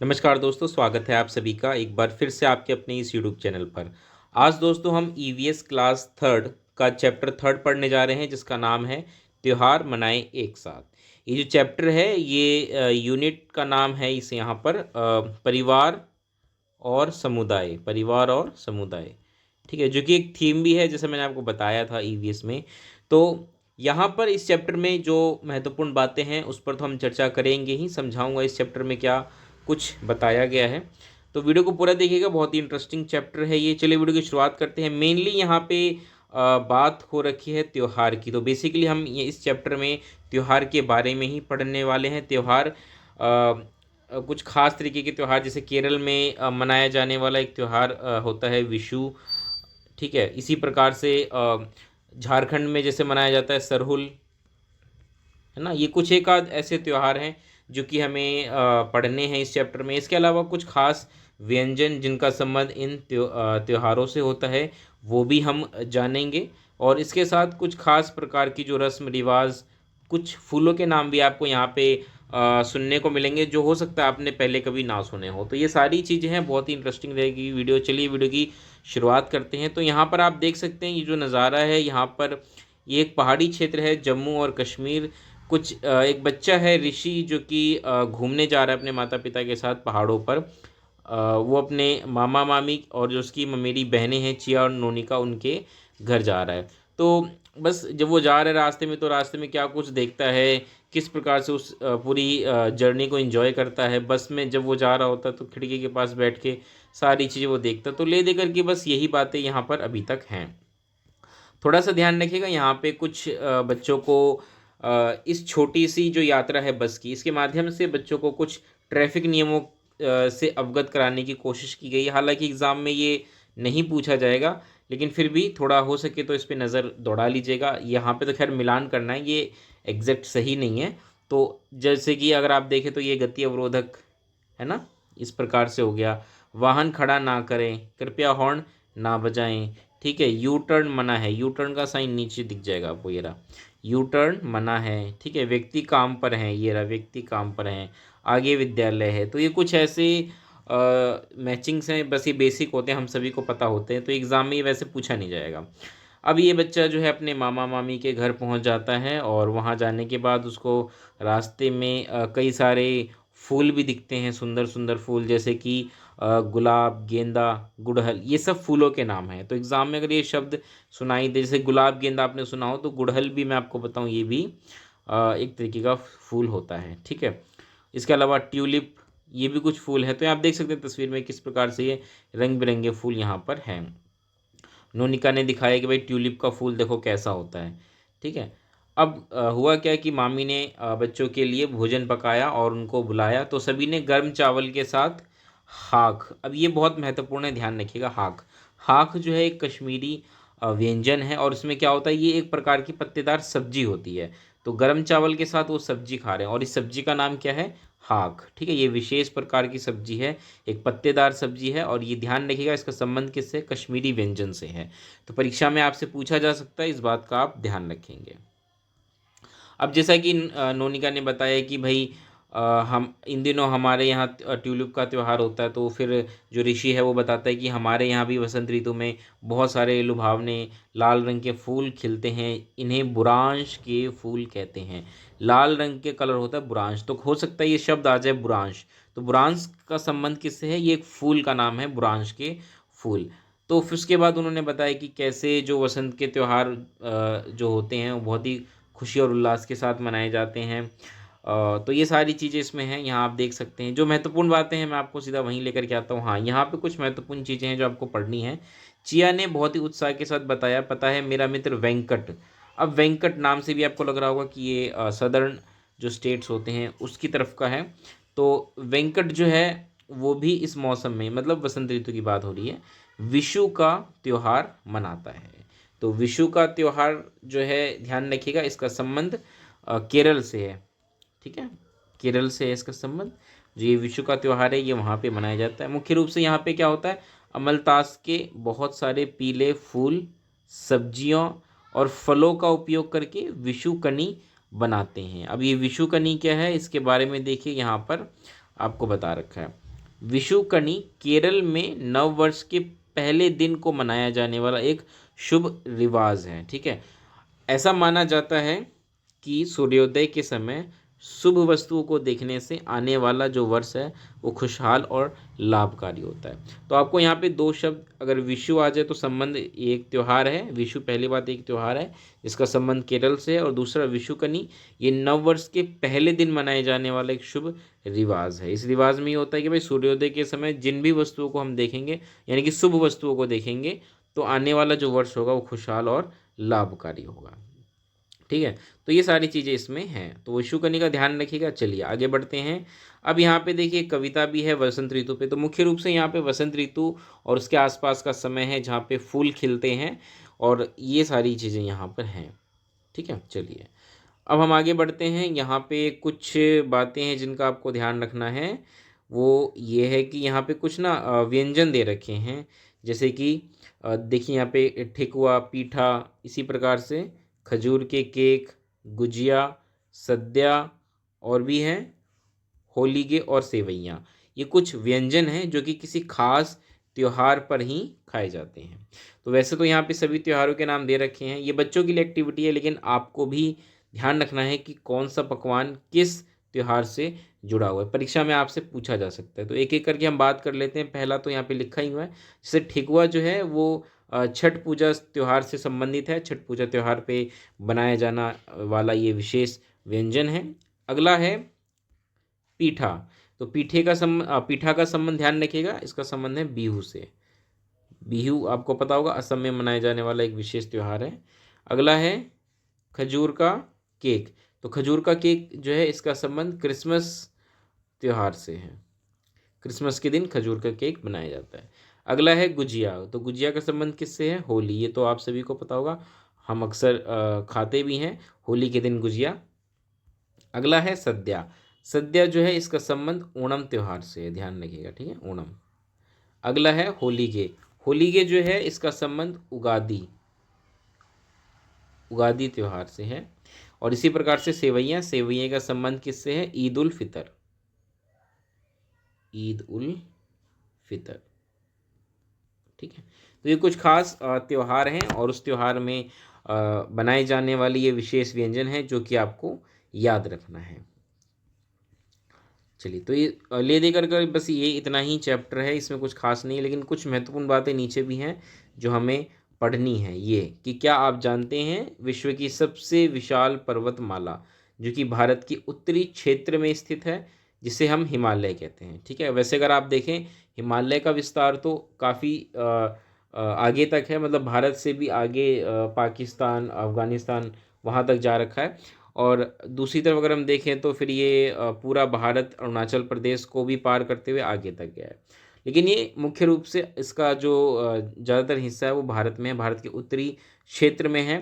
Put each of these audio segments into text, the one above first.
नमस्कार दोस्तों, स्वागत है आप सभी का एक बार फिर से आपके अपने इस यूट्यूब चैनल पर। आज दोस्तों हम ईवीएस क्लास थर्ड का चैप्टर थर्ड पढ़ने जा रहे हैं, जिसका नाम है त्योहार मनाएं एक साथ। ये जो चैप्टर है ये यूनिट का नाम है इस यहाँ पर परिवार और समुदाय। परिवार और समुदाय, ठीक है, जो कि एक थीम भी है जैसे मैंने आपको बताया था ईवीएस में। तो यहाँ पर इस चैप्टर में जो महत्वपूर्ण बातें हैं उस पर तो हम चर्चा करेंगे ही, समझाऊंगा इस चैप्टर में क्या कुछ बताया गया है। तो वीडियो को पूरा देखिएगा, बहुत ही इंटरेस्टिंग चैप्टर है ये। चलिए वीडियो की शुरुआत करते हैं। मेनली यहाँ पे बात हो रखी है त्यौहार की। तो बेसिकली हम ये इस चैप्टर में त्यौहार के बारे में ही पढ़ने वाले हैं। त्यौहार कुछ खास तरीके के त्यौहार, जैसे केरल में मनाया जाने वाला एक त्यौहार होता है विशु, ठीक है। इसी प्रकार से झारखंड में जैसे मनाया जाता है सरहुल, है ना। ये कुछ एक आध ऐसे त्यौहार हैं जो कि हमें पढ़ने हैं इस चैप्टर में। इसके अलावा कुछ खास व्यंजन जिनका संबंध इन त्योहारों से होता है वो भी हम जानेंगे। और इसके साथ कुछ खास प्रकार की जो रस्म रिवाज, कुछ फूलों के नाम भी आपको यहाँ पे सुनने को मिलेंगे जो हो सकता है आपने पहले कभी ना सुने हो। तो ये सारी चीज़ें हैं, बहुत ही इंटरेस्टिंग रहेगी वीडियो। चलिए वीडियो की शुरुआत करते हैं। तो यहाँ पर आप देख सकते हैं ये जो नज़ारा है, यहाँ पर ये एक पहाड़ी क्षेत्र है जम्मू और कश्मीर। कुछ एक बच्चा है ऋषि जो कि घूमने जा रहा है अपने माता पिता के साथ पहाड़ों पर। वो अपने मामा मामी और जो उसकी ममेरी बहनें हैं चिया और नोनिका, उनके घर जा रहा है। तो बस जब वो जा रहा है रास्ते में, तो रास्ते में क्या कुछ देखता है, किस प्रकार से उस पूरी जर्नी को एंजॉय करता है। बस में जब वो जा रहा होता है तो खिड़की के पास बैठ के सारी चीज़ें वो देखता, तो ले दे करके बस यही बातें यहाँ पर अभी तक हैं। थोड़ा सा ध्यान रखिएगा, यहाँ पे कुछ बच्चों को इस छोटी सी जो यात्रा है बस की, इसके माध्यम से बच्चों को कुछ ट्रैफिक नियमों से अवगत कराने की कोशिश की गई है। हालांकि एग्ज़ाम में ये नहीं पूछा जाएगा, लेकिन फिर भी थोड़ा हो सके तो इस पर नज़र दौड़ा लीजिएगा। यहाँ पे तो खैर मिलान करना है, ये एग्जैक्ट सही नहीं है। तो जैसे कि अगर आप देखें तो ये गति अवरोधक है ना, इस प्रकार से हो गया। वाहन खड़ा ना करें, कृपया हॉर्न ना बजाएं, ठीक है। यू टर्न मना है, यू टर्न का साइन नीचे दिख जाएगा आपको, ये रहा यू टर्न मना है, ठीक है। व्यक्ति काम पर हैं, ये रहा व्यक्ति काम पर हैं। आगे विद्यालय है। तो ये कुछ ऐसे मैचिंग्स हैं, बस ये बेसिक होते हैं, हम सभी को पता होते हैं, तो एग्ज़ाम में ये वैसे पूछा नहीं जाएगा। अब ये बच्चा जो है अपने मामा मामी के घर पहुंच जाता है, और वहां जाने के बाद उसको रास्ते में कई सारे फूल भी दिखते हैं, सुंदर सुंदर फूल, जैसे कि गुलाब, गेंदा, गुड़हल, ये सब फूलों के नाम हैं। तो एग्ज़ाम में अगर ये शब्द सुनाई दे, जैसे गुलाब गेंदा आपने सुना हो, तो गुड़हल भी मैं आपको बताऊं ये भी एक तरीके का फूल होता है, ठीक है। इसके अलावा ट्यूलिप, ये भी कुछ फूल है। तो आप देख सकते हैं तस्वीर में किस प्रकार से ये रंग बिरंगे फूल यहाँ पर हैं। नोनिका ने दिखाया कि भाई ट्यूलिप का फूल देखो कैसा होता है, ठीक है। अब हुआ क्या कि मामी ने बच्चों के लिए भोजन पकाया और उनको बुलाया। तो सभी ने गर्म चावल के साथ हाक, अब ये बहुत महत्वपूर्ण है, ध्यान रखिएगा। हाक, हाक जो है एक कश्मीरी व्यंजन है, और इसमें क्या होता है, ये एक प्रकार की पत्तेदार सब्जी होती है। तो गर्म चावल के साथ वो सब्जी खा रहे हैं, और इस सब्जी का नाम क्या है, हाक, ठीक है। ये विशेष प्रकार की सब्जी है, एक पत्तेदार सब्जी है, और ये ध्यान रखिएगा इसका संबंध किससे, कश्मीरी व्यंजन से है। तो परीक्षा में आपसे पूछा जा सकता है, इस बात का आप ध्यान रखेंगे। अब जैसा कि नोनिका ने बताया कि भाई हम इन दिनों हमारे यहाँ ट्यूलिप का त्यौहार होता है। तो फिर जो ऋषि है वो बताता है कि हमारे यहाँ भी वसंत ऋतु में बहुत सारे लुभावने लाल रंग के फूल खिलते हैं, इन्हें बुरांश के फूल कहते हैं। लाल रंग के कलर होता है बुरांश, तो हो सकता है ये शब्द आ जाए बुरांश। तो बुरांश का संबंध किससे है, ये एक फूल का नाम है, बुरांश के फूल। तो फिर उसके बाद उन्होंने बताया कि कैसे जो वसंत के त्यौहार जो होते हैं वो बहुत ही खुशी और उल्लास के साथ मनाए जाते हैं। तो ये सारी चीज़ें इसमें हैं, यहाँ आप देख सकते हैं। जो महत्वपूर्ण बातें हैं मैं आपको सीधा वहीं लेकर के आता हूँ। हाँ, यहाँ पे कुछ महत्वपूर्ण चीज़ें हैं जो आपको पढ़नी है। चिया ने बहुत ही उत्साह के साथ बताया, पता है मेरा मित्र वेंकट। अब वेंकट नाम से भी आपको लग रहा होगा कि ये सदर्न जो स्टेट्स होते हैं उसकी तरफ का है। तो वेंकट जो है वो भी इस मौसम में, मतलब वसंत ऋतु की बात हो रही है, विशु का त्यौहार मनाता है। तो विशु का त्यौहार जो है, ध्यान रखिएगा इसका संबंध केरल से है, ठीक है। केरल से है इसका संबंध। जो ये विशु का त्यौहार है ये वहाँ पे मनाया जाता है। मुख्य रूप से यहाँ पे क्या होता है, अमलतास के बहुत सारे पीले फूल, सब्जियों और फलों का उपयोग करके विशु कनी बनाते हैं। अब ये विशु कनी क्या है, इसके बारे में देखिए, यहाँ पर आपको बता रखा है। विशुकनी केरल में नव वर्ष के पहले दिन को मनाया जाने वाला एक शुभ रिवाज है। ठीक है, ऐसा माना जाता है कि सूर्योदय के समय शुभ वस्तुओं को देखने से आने वाला जो वर्ष है वो खुशहाल और लाभकारी होता है। तो आपको यहाँ पे दो शब्द अगर विशु आ जाए तो संबंध, एक त्यौहार है विशु, पहली बात एक त्यौहार है जिसका संबंध केरल से है, और दूसरा विशुकनी, ये नव वर्ष के पहले दिन मनाए जाने वाला एक शुभ रिवाज है। इस रिवाज में ये होता है कि भाई सूर्योदय के समय जिन भी वस्तुओं को हम देखेंगे, यानी कि शुभ वस्तुओं को देखेंगे, तो आने वाला जो वर्ष होगा वो खुशहाल और लाभकारी होगा। ठीक है, तो ये सारी चीज़ें इसमें हैं, तो विशुकनी का ध्यान रखिएगा। चलिए आगे बढ़ते हैं। अब यहाँ पे देखिए कविता भी है वसंत ऋतु पे, तो मुख्य रूप से यहाँ पे वसंत ऋतु और उसके आसपास का समय है जहाँ पे फूल खिलते हैं, और ये सारी चीज़ें यहाँ पर हैं। ठीक है, चलिए अब हम आगे बढ़ते हैं। यहाँ पे कुछ बातें हैं जिनका आपको ध्यान रखना है, वो ये है कि यहाँ पे कुछ ना व्यंजन दे रखे हैं, जैसे कि देखिए यहाँ पे ठेकुआ, पीठा, इसी प्रकार से खजूर के केक, गुजिया, सद्या, और भी हैं होलीगे और सेवइयाँ। ये कुछ व्यंजन हैं जो कि किसी खास त्योहार पर ही खाए जाते हैं। तो वैसे तो यहाँ पे सभी त्योहारों के नाम दे रखे हैं, ये बच्चों के लिए एक्टिविटी है, लेकिन आपको भी ध्यान रखना है कि कौन सा पकवान किस त्योहार से जुड़ा हुआ है, परीक्षा में आपसे पूछा जा सकता है। तो एक एक करके हम बात कर लेते हैं। पहला तो यहाँ पे लिखा ही हुआ है, जैसे ठेकुआ जो है वो छठ पूजा त्यौहार से संबंधित है, छठ पूजा त्यौहार पे बनाया जाना वाला ये विशेष व्यंजन है। अगला है पीठा, तो पीठा का संबंध ध्यान रखिएगा, इसका संबंध है बिहू से। बिहू आपको पता होगा असम में मनाया जाने वाला एक विशेष त्यौहार है। अगला है खजूर का केक, तो खजूर का केक जो है इसका संबंध क्रिसमस त्यौहार से है, क्रिसमस के दिन खजूर का केक बनाया जाता है। अगला है गुजिया, तो गुजिया का संबंध किससे है, होली, ये तो आप सभी को पता होगा, हम अक्सर खाते भी हैं होली के दिन गुजिया। अगला है सद्या, सद्या जो है इसका संबंध ओणम त्यौहार से है, ध्यान रखिएगा। ठीक है, ओणम। अगला है होलीगे, होलीगे जो है इसका संबंध उगादी, उगादी त्यौहार से है। और इसी प्रकार से सेवइयाँ, सेवइयाँ का संबंध किससे है, ईद उल फितर, ईद उल फितर। ठीक है, तो ये कुछ खास त्यौहार हैं, और उस त्यौहार में बनाए जाने वाली ये विशेष व्यंजन है जो कि आपको याद रखना है। चलिए, तो ये ले दे कर बस ये इतना ही चैप्टर है, इसमें कुछ खास नहीं है, लेकिन कुछ महत्वपूर्ण बातें नीचे भी हैं जो हमें पढ़नी है। ये कि क्या आप जानते हैं विश्व की सबसे विशाल पर्वतमाला जो कि भारत की उत्तरी क्षेत्र में स्थित है, जिसे हम हिमालय कहते हैं। ठीक है, वैसे अगर आप देखें हिमालय का विस्तार तो काफ़ी आगे तक है, मतलब भारत से भी आगे पाकिस्तान, अफ़गानिस्तान, वहाँ तक जा रखा है। और दूसरी तरफ अगर हम देखें तो फिर ये पूरा भारत अरुणाचल प्रदेश को भी पार करते हुए आगे तक गया है। लेकिन ये मुख्य रूप से इसका जो ज़्यादातर हिस्सा है वो भारत में है, भारत के उत्तरी क्षेत्र में है।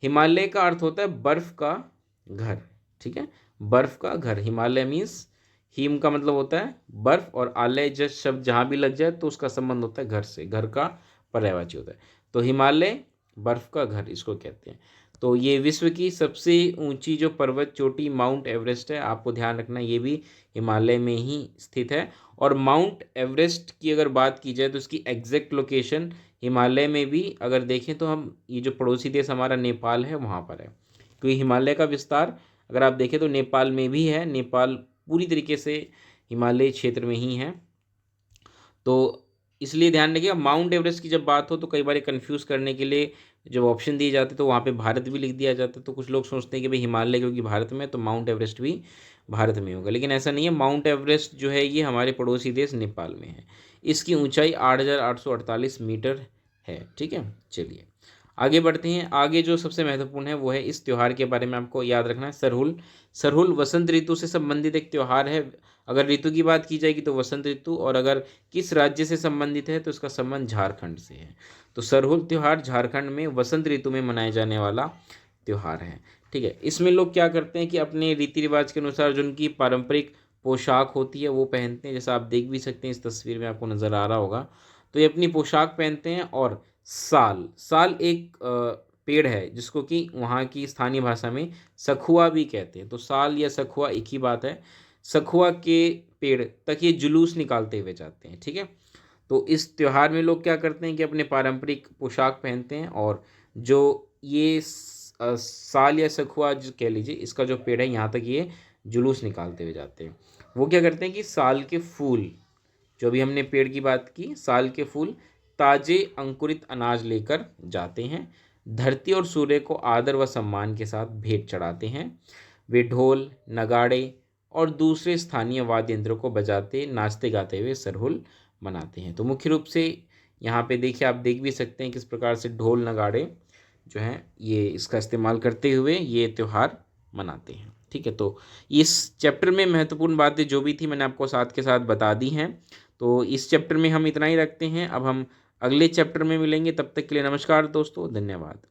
हिमालय का अर्थ होता है बर्फ़ का घर। ठीक है, बर्फ़ का घर, हिमालय मीन्स हिम का मतलब होता है बर्फ़, और आलय जब शब्द जहाँ भी लग जाए तो उसका संबंध होता है घर से, घर का पर्यायवाची होता है। तो हिमालय बर्फ़ का घर इसको कहते हैं। तो ये विश्व की सबसे ऊंची जो पर्वत चोटी माउंट एवरेस्ट है, आपको ध्यान रखना ये भी हिमालय में ही स्थित है। और माउंट एवरेस्ट की अगर बात की जाए तो इसकी एग्जैक्ट लोकेशन हिमालय में भी अगर देखें तो हम, ये जो पड़ोसी देश हमारा नेपाल है वहाँ पर है, क्योंकि हिमालय का विस्तार अगर आप देखें तो नेपाल में भी है, नेपाल पूरी तरीके से हिमालय क्षेत्र में ही है। तो इसलिए ध्यान रखिएगा, माउंट एवरेस्ट की जब बात हो तो कई बार कन्फ्यूज़ करने के लिए जब ऑप्शन दिए जाते तो वहाँ पे भारत भी लिख दिया जाता है, तो कुछ लोग सोचते हैं कि भाई हिमालय क्योंकि भारत में तो माउंट एवरेस्ट भी भारत में होगा, लेकिन ऐसा नहीं है। माउंट एवरेस्ट जो है ये हमारे पड़ोसी देश नेपाल में है। इसकी ऊंचाई 8,848 मीटर है। ठीक है, चलिए आगे बढ़ते हैं। आगे जो सबसे महत्वपूर्ण है वो है, इस त्यौहार के बारे में आपको याद रखना है, सरहुल। सरहुल वसंत ऋतु से संबंधित एक त्यौहार है। अगर ऋतु की बात की जाएगी तो वसंत ऋतु, और अगर किस राज्य से संबंधित है तो इसका संबंध झारखंड से है। तो सरहुल त्यौहार झारखंड में वसंत ऋतु में मनाया जाने वाला त्यौहार है। ठीक है, इसमें लोग क्या करते हैं कि अपने रीति रिवाज के अनुसार जो उनकी पारंपरिक पोशाक होती है वो पहनते हैं, जैसा आप देख भी सकते हैं इस तस्वीर में आपको नज़र आ रहा होगा। तो ये अपनी पोशाक पहनते हैं, और साल, साल एक पेड़ है जिसको कि वहाँ की स्थानीय भाषा में सखुआ भी कहते हैं। तो साल या सखुआ एक ही बात है। सखुआ के पेड़ तक ये जुलूस निकालते हुए जाते हैं। ठीक है, तो इस त्यौहार में लोग क्या करते हैं कि अपने पारंपरिक पोशाक पहनते हैं और जो ये साल या सखुआ जो कह लीजिए, इसका जो पेड़ है यहाँ तक ये जुलूस निकालते हुए जाते हैं। वो क्या करते हैं कि साल के फूल, जो अभी हमने पेड़ की बात की, साल के फूल ताजे अंकुरित अनाज लेकर जाते हैं, धरती और सूर्य को आदर व सम्मान के साथ भेंट चढ़ाते हैं। वे ढोल, नगाड़े और दूसरे स्थानीय वाद्य यंत्रों को बजाते, नाचते गाते हुए सरहुल मनाते हैं। तो मुख्य रूप से यहाँ पे देखिए, आप देख भी सकते हैं किस प्रकार से ढोल नगाड़े जो हैं ये इसका इस्तेमाल करते हुए ये त्यौहार मनाते हैं। ठीक है, तो इस चैप्टर में महत्वपूर्ण बातें जो भी थी मैंने आपको साथ के साथ बता दी हैं। तो इस चैप्टर में हम इतना ही रखते हैं। अब हम अगले चैप्टर में मिलेंगे, तब तक के लिए नमस्कार दोस्तों, धन्यवाद।